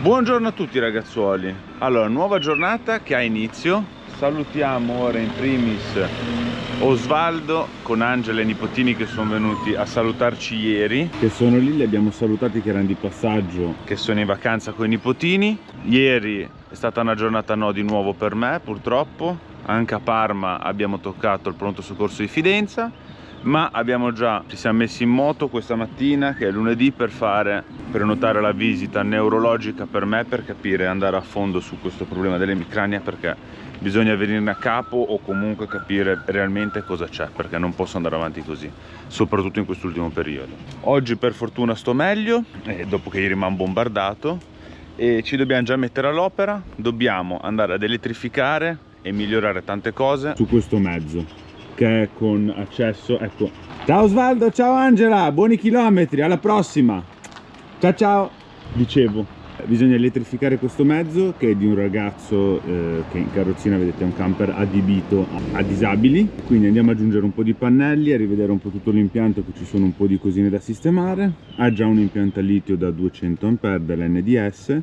Buongiorno a tutti ragazzuoli. Allora, nuova giornata che ha inizio. Salutiamo ora in primis Osvaldo con Angela e i nipotini che sono venuti a salutarci ieri. Che sono lì, li abbiamo salutati che erano di passaggio, che sono in vacanza con i nipotini. Ieri è stata una giornata no di nuovo per me, purtroppo. Anche a Parma abbiamo toccato il pronto soccorso di Fidenza. Ma ci siamo messi in moto questa mattina, che è lunedì, per prenotare la visita neurologica per me, per capire, andare a fondo su questo problema dell'emicrania, perché bisogna venirne a capo o comunque capire realmente cosa c'è, perché non posso andare avanti così, soprattutto in quest'ultimo periodo. Oggi per fortuna sto meglio, dopo che ieri mi hanno bombardato, e ci dobbiamo già mettere all'opera. Dobbiamo andare ad elettrificare e migliorare tante cose su questo mezzo, che è con accesso, ecco. Ciao Osvaldo, ciao Angela, buoni chilometri, alla prossima. Ciao ciao. Dicevo, bisogna elettrificare questo mezzo, che è di un ragazzo che in carrozzina, vedete, è un camper adibito a disabili. Quindi andiamo ad aggiungere un po' di pannelli, a rivedere un po' tutto l'impianto, che ci sono un po' di cosine da sistemare. Ha già un impianto a litio da 200 A dell'NDS,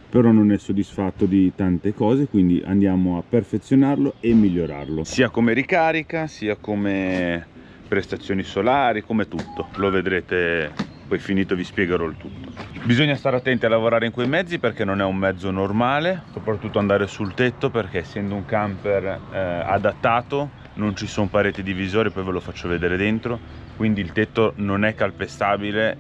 però non è soddisfatto di tante cose, quindi andiamo a perfezionarlo e migliorarlo, sia come ricarica, sia come prestazioni solari, come tutto. Lo vedrete, poi finito vi spiegherò il tutto. Bisogna stare attenti a lavorare in quei mezzi, perché non è un mezzo normale, soprattutto andare sul tetto, perché essendo un camper adattato non ci sono pareti divisori, poi ve lo faccio vedere dentro, quindi il tetto non è calpestabile,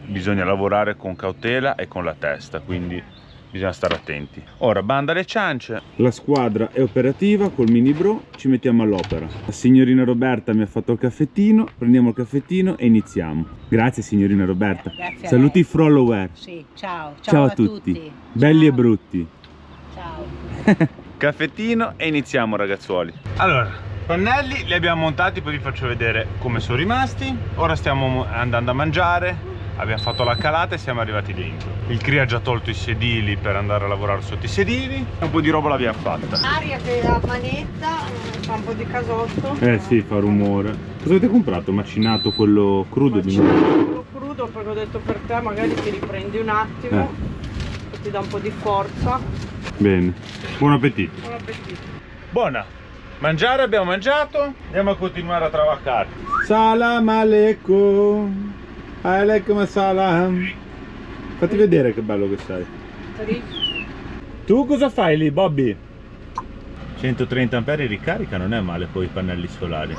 bisogna lavorare con cautela e con la testa, quindi bisogna stare attenti. Ora banda alle ciance, la squadra è operativa col mini bro, ci mettiamo all'opera. La signorina Roberta mi ha fatto il caffettino, prendiamo il caffettino e iniziamo. Grazie signorina Roberta. Grazie. Saluti i follower. Sì, ciao. Ciao a tutti. Belli ciao. E brutti. Ciao. Caffettino e iniziamo ragazzuoli. Allora, pannelli li abbiamo montati, poi vi faccio vedere come sono rimasti. Ora stiamo andando a mangiare. Abbiamo fatto la calata e siamo arrivati dentro. Il Cri ha già tolto i sedili per andare a lavorare sotto i sedili. Un po' di roba l'abbiamo fatta. Aria che la manetta fa un po' di casotto. Eh sì, fa rumore. Cosa avete comprato? Macinato quello crudo di nuovo? Quello crudo, perché ho detto per te magari ti riprendi un attimo e ti dà un po' di forza. Bene. Buon appetito. Buon appetito. Buona. Mangiare abbiamo mangiato. Andiamo a continuare a travaccare. Salam aleikum. Alaikum salam. Fatti vedere che bello che sei. Tu cosa fai lì, Bobby? 130 ampere ricarica, non è male poi i pannelli solari.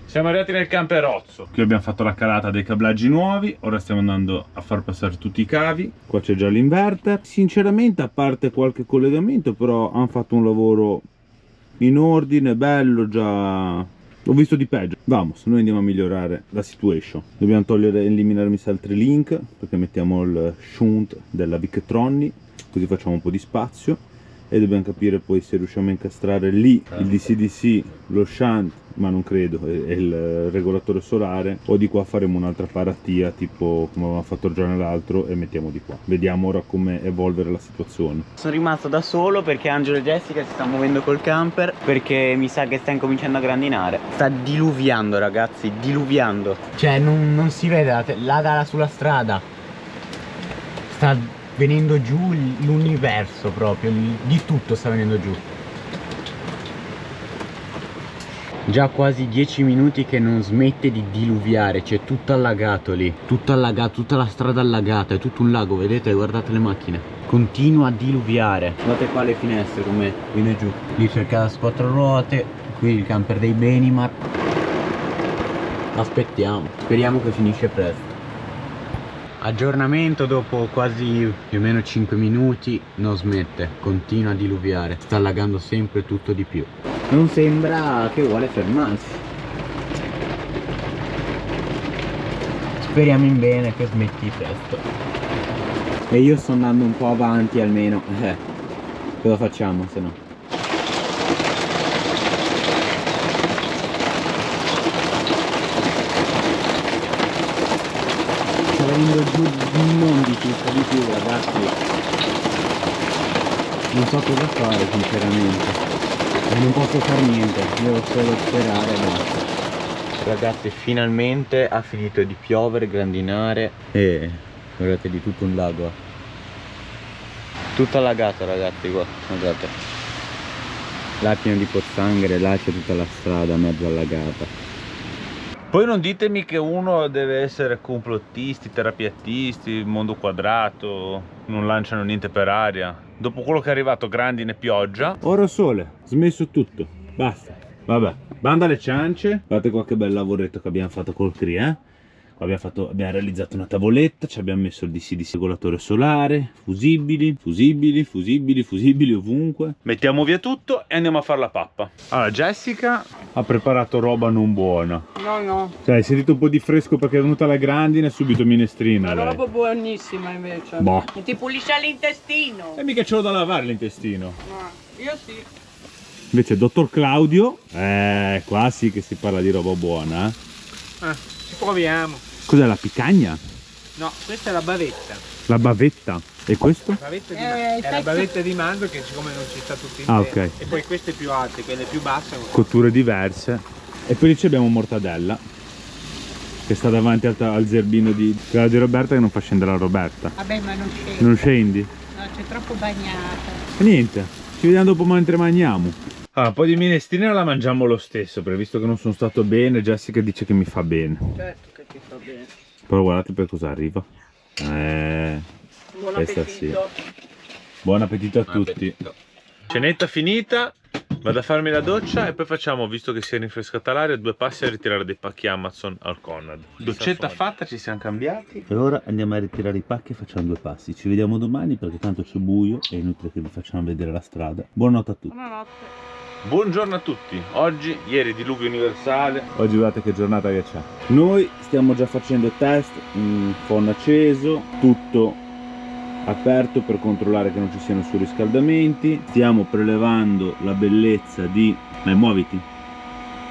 Siamo arrivati nel camperozzo. Qui abbiamo fatto la calata dei cablaggi nuovi. Ora stiamo andando a far passare tutti i cavi. Qua c'è già l'inverter. Sinceramente, a parte qualche collegamento, però hanno fatto un lavoro in ordine, bello, già. Ho visto di peggio. Vamos, noi andiamo a migliorare la situation. Dobbiamo togliere e eliminare altri link, perché mettiamo il shunt della Victronni, così facciamo un po' di spazio. E dobbiamo capire poi se riusciamo a incastrare lì il DC-DC, lo shunt, ma non credo, e il regolatore solare, o di qua faremo un'altra paratia tipo come avevamo fatto il giorno l'altro e mettiamo di qua. Vediamo ora come evolvere la situazione. Sono rimasto da solo perché Angelo e Jessica si stanno muovendo col camper, perché mi sa che sta incominciando a grandinare. Sta diluviando ragazzi, diluviando. Cioè non si vede là sulla strada. Sta venendo giù l'universo proprio, di tutto sta venendo giù. Già quasi 10 minuti che non smette di diluviare, c'è tutto allagato lì. Tutto allagato, tutta la strada allagata, è tutto un lago, vedete? Guardate le macchine. Continua a diluviare. Guardate qua le finestre come viene giù. Lì c'è il casa 4 ruote, qui il camper dei Benimar. Aspettiamo, speriamo che finisce presto. Aggiornamento dopo quasi più o meno 5 minuti, non smette, continua a diluviare, sta allagando sempre tutto di più. Non sembra che vuole fermarsi. Speriamo in bene che smetti presto. E io sto andando un po' avanti almeno, cosa facciamo se no? Venendo giù non di tutto di più ragazzi, non so cosa fare sinceramente e non posso fare niente, devo solo sperare e basta. Ragazzi, finalmente ha finito di piovere, grandinare e Guardate di tutto un lago. Tutto allagato ragazzi qua, guardate. Là è pieno di pozzanghere, là c'è tutta la strada mezzo allagata. Poi non ditemi che uno deve essere complottisti, terapiattisti, mondo quadrato, non lanciano niente per aria. Dopo quello che è arrivato, grandine, pioggia. Ora sole, smesso tutto, basta. Vabbè, banda alle ciance. Guardate qua che bel lavoretto che abbiamo fatto col CRI, eh? Abbiamo realizzato una tavoletta, ci abbiamo messo il DC di regolatore solare, fusibili ovunque. Mettiamo via tutto e andiamo a fare la pappa. Allora, Jessica ha preparato roba non buona. No. Cioè, hai sentito un po' di fresco perché è venuta la grandine e subito minestrina. Una lei. roba buonissima invece. Boh. E ti pulisce l'intestino. E mica ce l'ho da lavare l'intestino. Io sì. Invece dottor Claudio, qua sì che si parla di roba buona. Ci proviamo. Cos'è la picagna? No, questa è la bavetta. La bavetta. E questo? La bavetta di è la bavetta di manzo che siccome non ci sta tutto in Ok. E poi queste più alte, quelle più basse. Cotture diverse. E poi lì abbiamo mortadella, che sta davanti al zerbino di quella di Roberta, che non fa scendere la Roberta. Vabbè, ma non scende. Non scendi? No, c'è troppo bagnata. E niente, ci vediamo dopo mentre mangiamo. Ah, un po' di minestrina la mangiamo lo stesso, perché visto che non sono stato bene, Jessica dice che mi fa bene. Certo che ti fa bene. Però guardate per cosa arriva. Buon questa appetito. sì. Buon appetito a tutti. Cenetta finita, vado a farmi la doccia e poi facciamo, visto che si è rinfrescata l'aria, 2 passi a ritirare dei pacchi Amazon al Conad. Doccetta fatta, ci siamo cambiati. E ora andiamo a ritirare i pacchi e facciamo 2 passi. Ci vediamo domani perché tanto c'è buio, è inutile che vi facciamo vedere la strada. Buonanotte a tutti. Buonanotte. Buongiorno a tutti. Oggi, ieri diluvio universale. Oggi guardate che giornata che c'è. Noi stiamo già facendo test, phon acceso, tutto aperto per controllare che non ci siano surriscaldamenti. Stiamo prelevando la bellezza di... muoviti!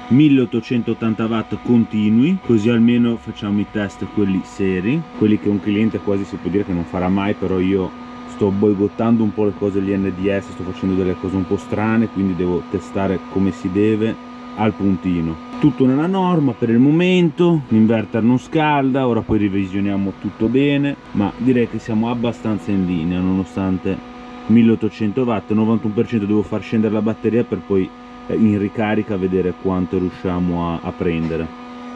1880 watt continui, così almeno facciamo i test quelli seri, quelli che un cliente quasi si può dire che non farà mai, però io sto boicottando un po' le cose degli NDS, sto facendo delle cose un po' strane, quindi devo testare come si deve al puntino. Tutto nella norma per il momento, l'inverter non scalda, ora poi revisioniamo tutto bene, ma direi che siamo abbastanza in linea nonostante 1800 watt, 91% devo far scendere la batteria per poi in ricarica vedere quanto riusciamo a prendere.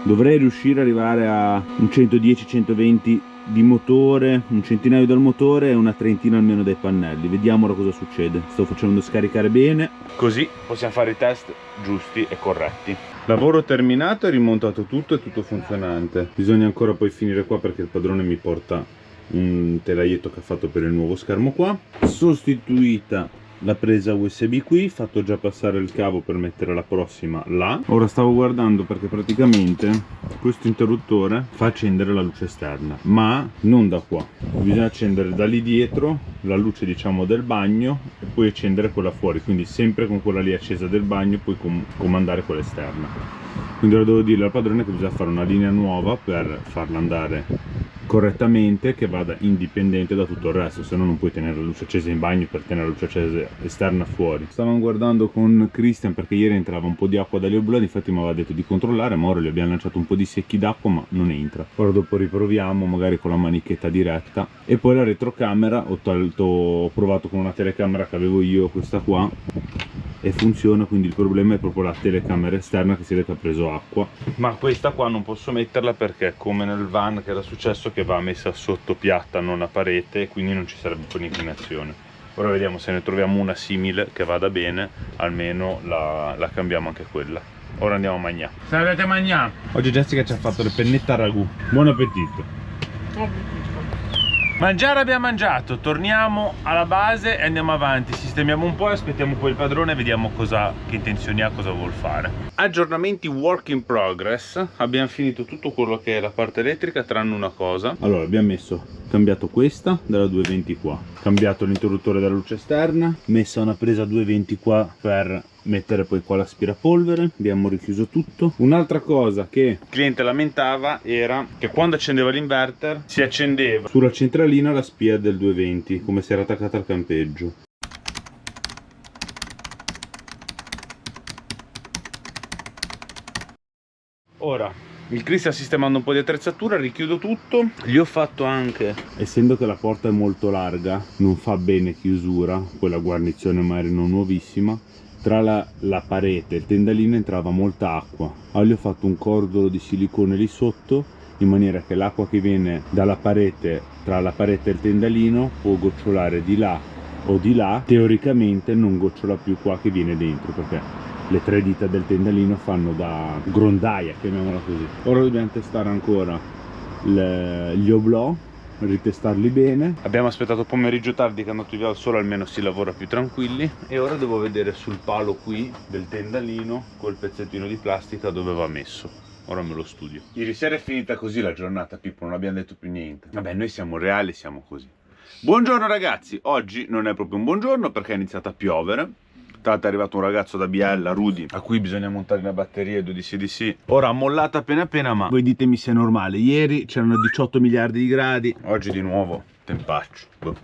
Dovrei riuscire ad arrivare a un 110-120 di motore, un centinaio dal motore e una trentina almeno dai pannelli. Vediamo ora cosa succede. Sto facendo scaricare bene, così possiamo fare i test giusti e corretti. Lavoro terminato, è rimontato tutto, è tutto funzionante. Bisogna ancora poi finire qua perché il padrone mi porta un telaietto che ha fatto per il nuovo schermo qua. Sostituita la presa USB qui, fatto già passare il cavo per mettere la prossima là. Ora stavo guardando perché praticamente questo interruttore fa accendere la luce esterna, ma non da qua. Bisogna accendere da lì dietro la luce, diciamo, del bagno e poi accendere quella fuori, quindi sempre con quella lì accesa del bagno puoi comandare quella esterna. Quindi ora devo dire al padrone che bisogna fare una linea nuova per farla andare correttamente, che vada indipendente da tutto il resto, se no non puoi tenere la luce accesa in bagno per tenere la luce accesa esterna fuori. Stavamo guardando con Christian perché ieri entrava un po' di acqua dagli obulati, infatti mi aveva detto di controllare, ma ora gli abbiamo lanciato un po' di secchi d'acqua ma non entra. Ora dopo riproviamo magari con la manichetta diretta. E poi la retrocamera ho provato con una telecamera che avevo io, questa qua, e funziona, quindi il problema è proprio la telecamera esterna che si vede che ha preso acqua. Ma questa qua non posso metterla perché come nel van che era successo, che va messa sotto piatta, non a parete, quindi non ci sarebbe poi un'inclinazione. Ora vediamo se ne troviamo una simile che vada bene, almeno la cambiamo anche quella. Ora andiamo a mangiare. Salve a mangiare! Oggi Jessica ci ha fatto le pennette a ragù. Buon appetito! Mangiare abbiamo mangiato, torniamo alla base e andiamo avanti, sistemiamo un po' e aspettiamo poi il padrone e vediamo che intenzioni ha, cosa vuol fare. Aggiornamenti work in progress, abbiamo finito tutto quello che è la parte elettrica tranne una cosa. Allora abbiamo cambiato questa dalla 220 qua, cambiato l'interruttore della luce esterna, messa una presa 220 qua per mettere poi qua l'aspirapolvere, abbiamo richiuso tutto. Un'altra cosa che il cliente lamentava era che quando accendeva l'inverter si accendeva sulla centralina la spia del 220 come se era attaccata al campeggio. Ora Il Chris sta sistemando un po' di attrezzatura, richiudo tutto. Gli ho fatto anche, essendo che la porta è molto larga, non fa bene chiusura, poi la guarnizione magari non nuovissima, tra la parete e il tendalino entrava molta acqua. Allora gli ho fatto un cordolo di silicone lì sotto, in maniera che l'acqua che viene dalla parete, tra la parete e il tendalino, può gocciolare di là o di là, teoricamente non gocciola più qua che viene dentro, perché le 3 dita del tendalino fanno da grondaia, chiamiamola così. Ora dobbiamo testare ancora gli oblò, ritestarli bene. Abbiamo aspettato pomeriggio tardi che è andato via il sole, almeno si lavora più tranquilli. E ora devo vedere sul palo qui del tendalino quel pezzettino di plastica dove va messo. Ora me lo studio. Ieri sera è finita così la giornata, Pippo, non abbiamo detto più niente. Vabbè, noi siamo reali, siamo così. Buongiorno ragazzi, oggi non è proprio un buongiorno perché è iniziato a piovere. Tra l'altro è arrivato un ragazzo da Biella, Rudy, a cui bisogna montare una batteria 2 DC-DC. Ora ha mollato appena appena, ma voi ditemi se è normale. Ieri c'erano 18 miliardi di gradi, oggi di nuovo tempaccio. Boh.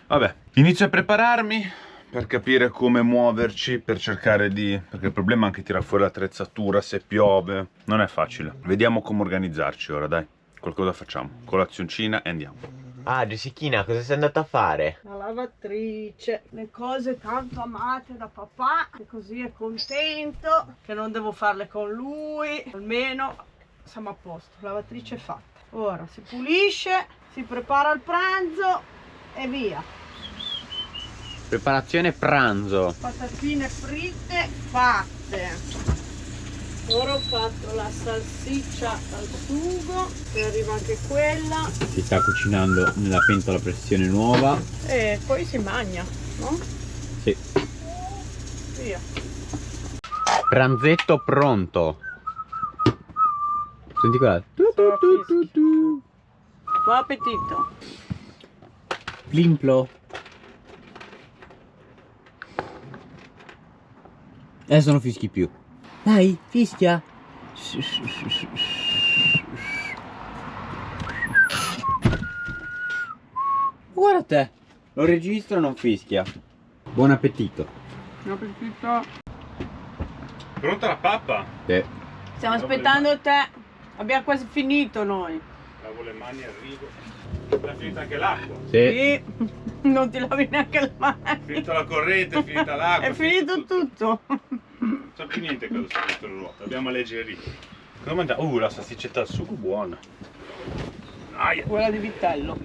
Vabbè, inizio a prepararmi per capire come muoverci, per cercare di... perché il problema è anche tirare fuori l'attrezzatura se piove, non è facile. Vediamo come organizzarci ora, dai. Qualcosa facciamo, colazioncina e andiamo. Ah, Giuseppina, cosa sei andata a fare? La lavatrice, le cose tanto amate da papà, che così è contento, che non devo farle con lui, almeno siamo a posto, lavatrice è fatta. Ora si pulisce, si prepara il pranzo e via. Preparazione pranzo. Patatine fritte fatte. Ora ho fatto la salsiccia al sugo, e arriva anche quella. Si sta cucinando nella pentola a pressione nuova. E poi si mangia, no? Sì. Via. Pranzetto pronto. Senti qua. Buon appetito. Plimplo. Adesso non fischi più. Dai, fischia. Guarda te, lo registro, non fischia. Buon appetito. Buon appetito. Pronta la pappa? Sì. Stiamo aspettando te. Abbiamo quasi finito noi. Lavo le mani, arrivo. È finita anche l'acqua. Sì. Non ti lavi neanche le mani. È finita la corrente, è finita l'acqua. È finito tutto. Non so più niente cosa sta dentro il ruolo. Abbiamo alleggerito. Cosa mangiamo? La salsiccetta al sugo buona. Aia. Quella di vitello.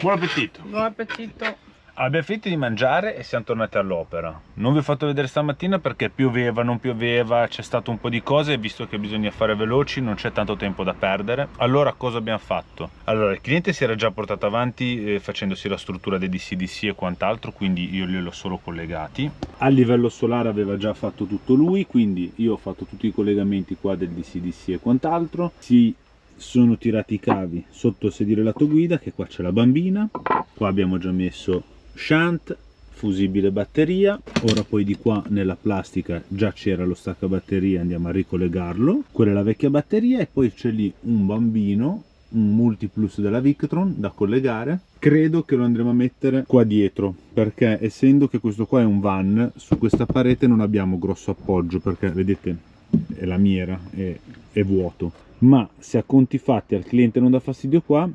Buon appetito. Buon appetito. Abbiamo finito di mangiare e siamo tornati all'opera. Non vi ho fatto vedere stamattina perché pioveva, non pioveva, c'è stato un po' di cose e visto che bisogna fare veloci non c'è tanto tempo da perdere. Allora cosa abbiamo fatto? Allora il cliente si era già portato avanti facendosi la struttura dei DC-DC e quant'altro, quindi io li ho solo collegati. A livello solare aveva già fatto tutto lui, quindi io ho fatto tutti i collegamenti qua del DC-DC e quant'altro. Sono tirati i cavi sotto il sedile lato guida, che qua c'è la bambina, qua abbiamo già messo shunt, fusibile batteria. Ora poi di qua nella plastica già c'era lo staccabatteria, andiamo a ricollegarlo. Quella è la vecchia batteria e poi c'è lì un bambino, un multiplus della Victron da collegare. Credo che lo andremo a mettere qua dietro perché essendo che questo qua è un van, su questa parete non abbiamo grosso appoggio perché vedete è lamiera, è vuoto. Ma se a conti fatti al cliente non dà fastidio qua,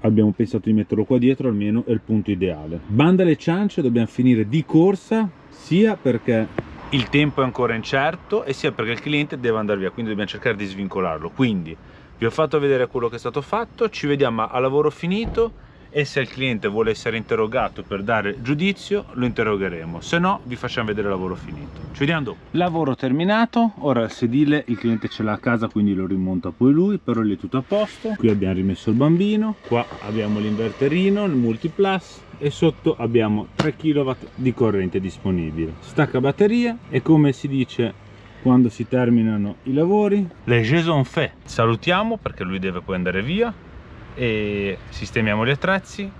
abbiamo pensato di metterlo qua dietro, almeno è il punto ideale. Banda alle ciance, dobbiamo finire di corsa, sia perché il tempo è ancora incerto e sia perché il cliente deve andare via, quindi dobbiamo cercare di svincolarlo. Quindi vi ho fatto vedere quello che è stato fatto, ci vediamo a lavoro finito e se il cliente vuole essere interrogato per dare giudizio lo interrogheremo, se no vi facciamo vedere il lavoro finito. Ci vediamo dopo. Lavoro terminato, ora il sedile il cliente ce l'ha a casa quindi lo rimonta poi lui, però lì è tutto a posto. Qui abbiamo rimesso il bambino, qua abbiamo l'inverterino, il multiplus e sotto abbiamo 3 kW di corrente disponibile. Stacca batteria e come si dice quando si terminano i lavori, les jeux sont faits. Salutiamo perché lui deve poi andare via e sistemiamo gli attrezzi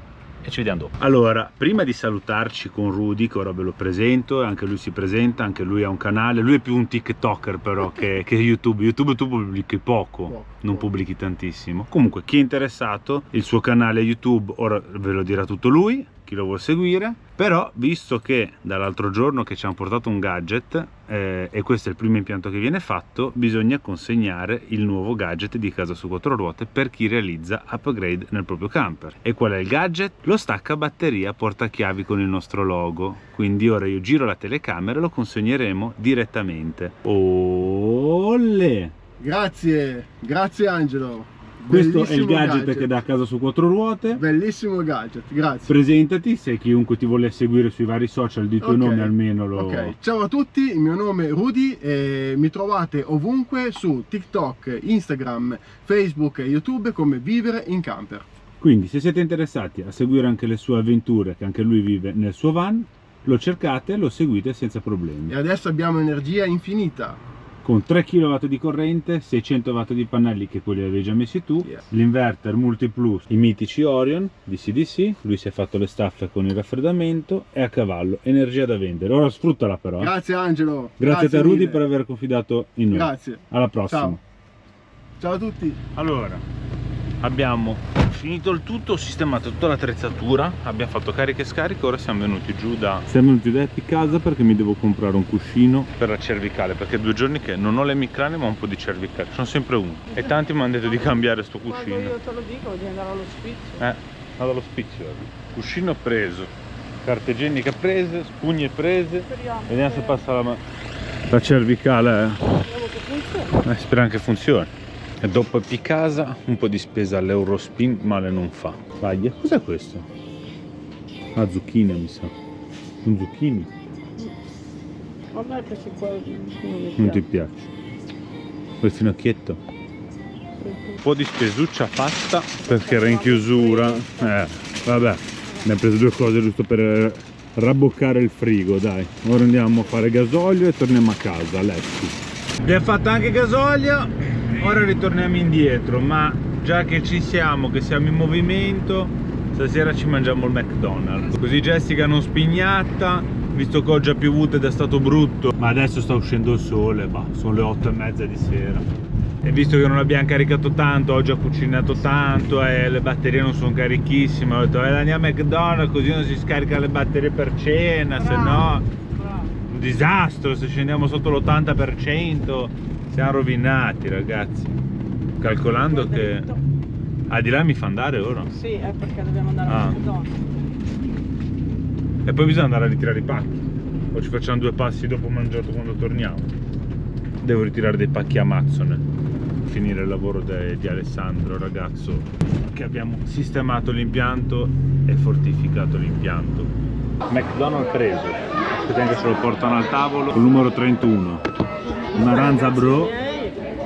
e ci vediamo dopo. Allora, prima di salutarci con Rudy, che ora ve lo presento, anche lui si presenta, anche lui ha un canale, lui è più un TikToker però che YouTube tu pubblichi poco, non pubblichi tantissimo. Comunque chi è interessato, il suo canale YouTube, ora ve lo dirà tutto lui, chi lo vuol seguire. Però visto che dall'altro giorno che ci hanno portato un gadget e questo è il primo impianto che viene fatto, bisogna consegnare il nuovo gadget di Casa su Quattro Ruote per chi realizza upgrade nel proprio camper. E qual è il gadget? Lo stacca batteria portachiavi con il nostro logo. Quindi ora io giro la telecamera e lo consegneremo direttamente. Olle! Grazie, grazie Angelo. Questo è il Bellissimo gadget che dà a Casa su Quattro Ruote. Bellissimo gadget, grazie. Presentati, se chiunque ti vuole seguire sui vari social di tuo nome almeno lo... Ok, ciao a tutti, il mio nome è Rudy e mi trovate ovunque su TikTok, Instagram, Facebook e YouTube come Vivere in Camper. Quindi se siete interessati a seguire anche le sue avventure, che anche lui vive nel suo van, lo cercate, lo seguite senza problemi. E adesso abbiamo energia infinita. Con 3 kW di corrente, 600 watt di pannelli che quelli avevi già messi tu, Yes. l'inverter Multiplus, i mitici Orion di CDC, lui si è fatto le staffe con il raffreddamento, è a cavallo, energia da vendere. Ora sfruttala però. Grazie Angelo. Grazie a te Rudy mille. per aver confidato in noi. Grazie. Alla prossima. Ciao. Ciao a tutti. Allora, abbiamo finito il tutto, ho sistemato tutta l'attrezzatura, abbiamo fatto cariche e scariche, ora siamo venuti giù da Epic Casa perché mi devo comprare un cuscino per la cervicale, perché è 2 giorni che non ho l'emicrania ma ho un po' di cervicale, sono sempre uno. E tanti mi hanno detto di cambiare sto Quando cuscino. io te lo dico di andare all'ospizio. Vado all'ospizio. Cuscino preso, carta igienica prese, spugne prese, Speriamo. vediamo se passa la cervicale. Speriamo che funzioni. Speriamo che funzioni. E dopo Epic Casa un po' di spesa all'Eurospin male non fa. Vai, cos'è questo? Ah, zucchine mi sa. Un zucchini? A me questi qua Non ti piace? Quel finocchietto? Un po' di spesuccia fatta perché era in chiusura. Vabbè, abbiamo preso 2 cose giusto per rabboccare il frigo, dai. Ora andiamo a fare gasolio e torniamo a casa, a letto. Abbiamo fatto anche gasolio. Ora ritorniamo indietro, ma già che ci siamo, che siamo in movimento, stasera ci mangiamo il McDonald's. Così Jessica non spignata, visto che oggi ha piovuto ed è stato brutto. Ma adesso sta uscendo il sole, sono le 8:30 di sera. E visto che non abbiamo caricato tanto, oggi ho cucinato tanto e le batterie non sono carichissime, ho detto andiamo a McDonald's così non si scarica le batterie per cena, se no un disastro, se scendiamo sotto l'80% siamo rovinati ragazzi. Calcolando che di là mi fa andare ora. Sì, è perché dobbiamo andare a McDonald's. E poi bisogna andare a ritirare i pacchi, o ci facciamo 2 passi dopo mangiato quando torniamo. Devo ritirare dei pacchi Amazon, finire il lavoro di Alessandro, ragazzo, che abbiamo sistemato l'impianto e fortificato l'impianto. McDonald's preso, aspetta che se lo portano al tavolo. Il numero 31, una ranza bro.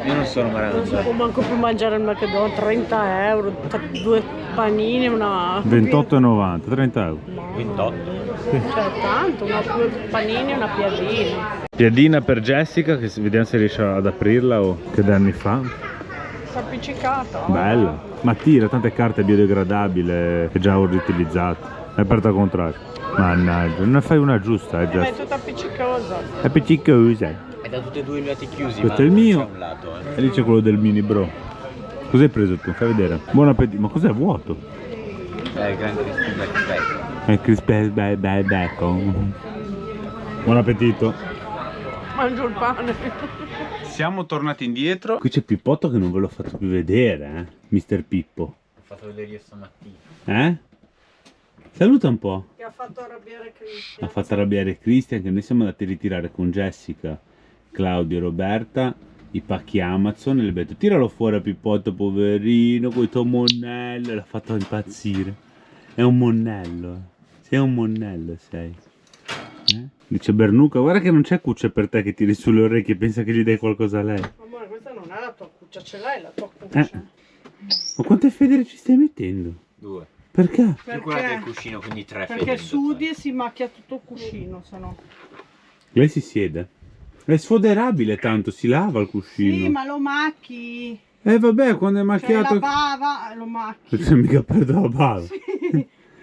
Io non sono Non si può manco più mangiare il McDonald's, 30 euro, 2 panini, una... 28,90, 30 euro. 28. Cioè tanto, 2 panini e una piadina. Piadina per Jessica, che vediamo se riesce ad aprirla o che danni fa. Si è appiccicata. Bella, ma tira tante carte biodegradabile che già ho riutilizzato. È aperta al contrario. Mannaggia, non ne fai una giusta, Ma è Jessica. tutta appiccicosa. È appiccicosa. È da tutti e 2 i lati chiusi. Questo ma è il non mio. c'è un lato, E lì c'è quello del mini bro. Cos'hai preso tu? Fai vedere. Buon appetito. Ma cos'è vuoto? il Gran Crispy Black Bacon. È crispy bacon. Buon appetito. Mangio il pane. Siamo tornati indietro. Qui c'è Pippotto che non ve l'ho fatto più vedere, Mister Pippo. Ho fatto vedere io stamattina. Saluta un po'. Che ha fatto arrabbiare Cristian. Ha fatto arrabbiare Cristian, che noi siamo andati a ritirare con Jessica, Claudio e Roberta i pacchi Amazon e le abbiamo detto tiralo fuori a Pippotto poverino, quel tuo monnello, l'ha fatto impazzire. È un monnello, sei un monnello sei. Dice Bernuca, guarda che non c'è cuccia per te che tiri sulle orecchie e pensa che gli dai qualcosa a lei. Amore, questa non è la tua cuccia, ce l'hai la tua cuccia. Ma quante federe ci stai mettendo? 2. Perché? Più quella del cuscino, quindi 3 fede. Perché sudi e si macchia tutto il cuscino, se no. Lei si siede. È sfoderabile tanto, si lava il cuscino. Sì, ma lo macchi. Vabbè, quando è Cioè macchiato... la bava lo macchi. Non mica perdo la bava. Sì.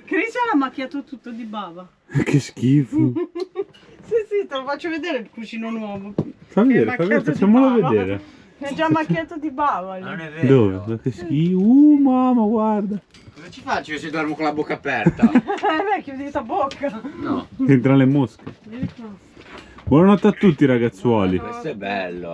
Cristian ha macchiato tutto di bava. Che schifo. Sì, te lo faccio vedere il cuscino nuovo. Fa Che è vedere, macchiato di facciamolo bava. vedere. È già macchiato di bava lì. Non è vero. Dove? Che schifo. Mamma, guarda. Dove ci faccio io se dormo con la bocca aperta? Beh, chiudi la bocca. No. Entrano le mosche. Buonanotte a tutti ragazzuoli. Questo è bello,